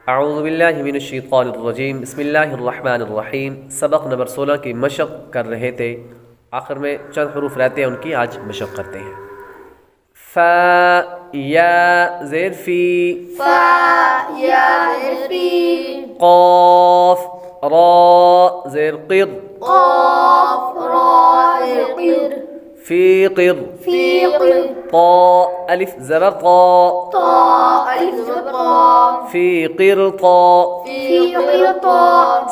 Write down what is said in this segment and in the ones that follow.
अऊज़ु बिल्लाहि मिनश शैतानिर रजीम बिस्मिल्लाहिर रहमानिर रहीम। सबक नंबर 16 की मशक़ कर रहे थे। आखिर में चंद हरूफ रहते हैं, उनकी आज मशक़ करते हैं। फ़ा या ज़ेर फ़ी, फ़ा या ज़ेर फ़ी, क़ाफ़ रा ज़ेर क़िर, क़ाफ़ रा ज़ेर क़िर, फ़ी क़िर, फ़ी क़िर, ता अलिफ ज़बर ता, ता अलिफ ज़बर ता, फ़ी क़िर ता, फ़ी क़िर ता,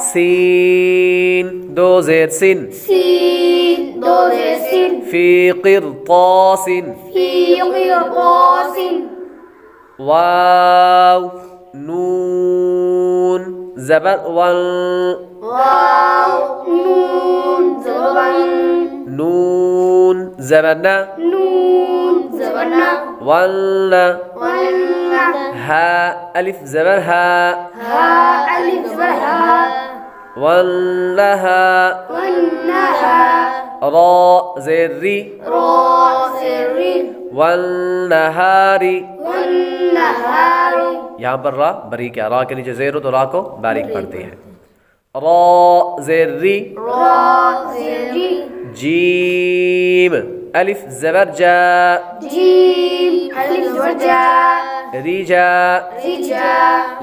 सीन दो ज़ेर सिन, सीन दो ज़ेर सिन, फ़ी क़िर ता सिन, फ़ी क़िर ता सिन, वाव नून ज़बर वन, वाव नून ज़बर वन, नून ज़बर न, नून ज़बर न, वल्न, वल्न, हा अलिफ ज़बर हा, हा अलिफ ज़बर हा, वल्नहा, वन्नहा, रा ज़ेर री, रा ज़ेर री, वल्नहारी। वन्नहारी, यहाँ पर रा बारीक है, रा के नीचे ज़ेर हो तो रा को बारीक पढ़ते हैं। रा ज़ेर री, रा ज़ेर री, जीम अलिफ ज़बर जा, जीम अलिफ ज़बर जा, रिजा, रिजा,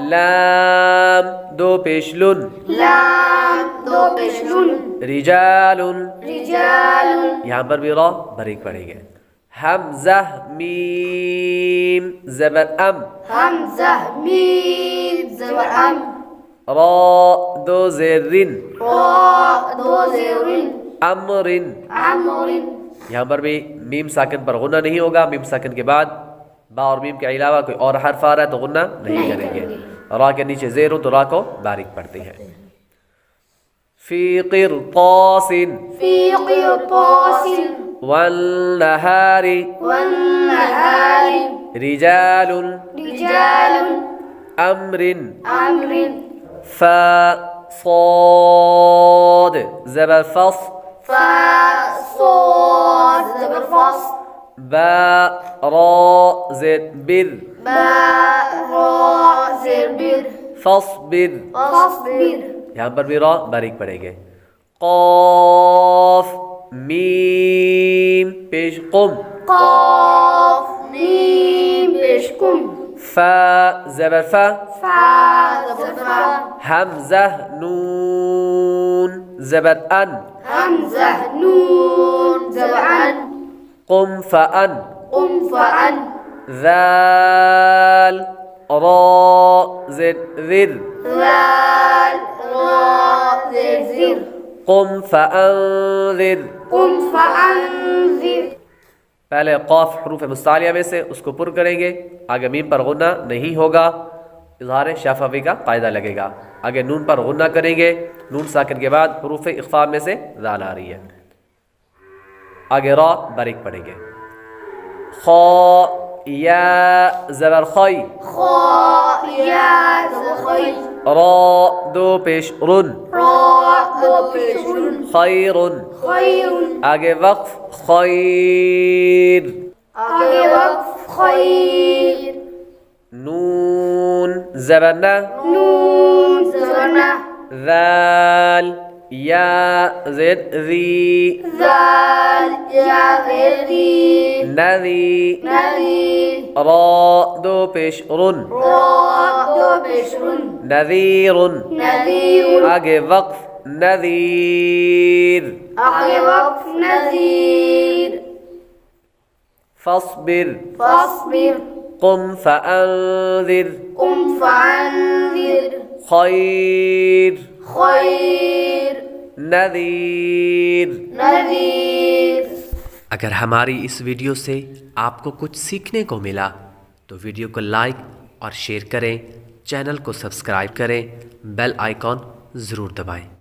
लाम दो पेशलुन, लाम दो पेशलुन, रिजालुन। रिजालुन, यहाँ पर भी रा बारीक पढ़ेंगे। हमज़ा मीम ज़बर अम, हमज़ा मीम ज़बर अम, रा दो ज़ेरिन, रा दो ज़ेरिन, अमरिन। अमरिन, यहाँ पर भी मीम साकिन पर गुन्ना नहीं होगा। मीम साकिन के बाद बा और मीम के अलावा कोई और हर्फ आ रहा है तो गुन्ना नहीं करेंगे। रा के नीचे ज़ेर हो तो रा को बारीक पढ़ते हैं। फ़ी क़िरतासिन, फ़ी क़िरतासिन, वन्नहारी, वन्नहारी, रिजालुन, रिजालुन, अमरिन। अमरिन, फ़ा صاد ज़बर फ़स, फ़ा صاد ज़बर फ़स, बा रा ज़ेर बिर, बा रा ज़ेर बिर, फ़स्बिर। फ़स्बिर, यहाँ पर भी रा बारीक पढ़ेंगे। क़ाफ़ मीम पेश कुम, क़ाफ़ मीम पेश कुम, फ़ा ज़बर फ़ा, फ़ा ज़बर फ़ा, हमज़ा नून ज़बर अन, हमज़ा नून ज़बर अन, कुम फ़अन, कुम फ़अन, ज़ाल रा ज़ेर ज़िर, ज़ाल रा ज़ेर ज़िर, कुम फ़अन्ज़िर। कुम फ़अन्ज़िर। पहले क़ाफ़ हरूफ मुस्तालिया में से उसको पुर करेंगे। आगे मीम पर गुन्ना नहीं होगा, इज़हार शफ़वी का कायदा लगेगा। आगे नून पर गुन्ना करेंगे। नून साकिन के बाद हरूफ इख्फ़ा में से ज़ाल आ रही है। आगे रा बारीक पढ़ेंगे। ख़ा या ज़बर ख़ई, ख़ा या ज़बर ख़ई, रा दो पेश रुन, रा दो पेश रुन, खैरुन। खैरुन, आगे वक्फ खैर, आगे वक्फ खैर, नून ज़बर न, नून ज़बर न, ज़ाल या ज़ेर ज़ी, ज़ाल या ज़ेर ज़ी, नज़ी, नज़ी, रा दो पेश रुन, रा दो पेश रुन, नज़ीरुन। नज़ीरुन, आगे वक्फ नज़ीर, आगे वक्फ नज़ीर, फ़स्बिर, फ़स्बिर, कुम फ़अन्ज़िर, कुम फ़अन्ज़िर, खैर, खैर, नज़ीर। नज़ीर। अगर हमारी इस वीडियो से आपको कुछ सीखने को मिला तो वीडियो को लाइक और शेयर करें, चैनल को सब्सक्राइब करें, बेल आइकॉन ज़रूर दबाएं।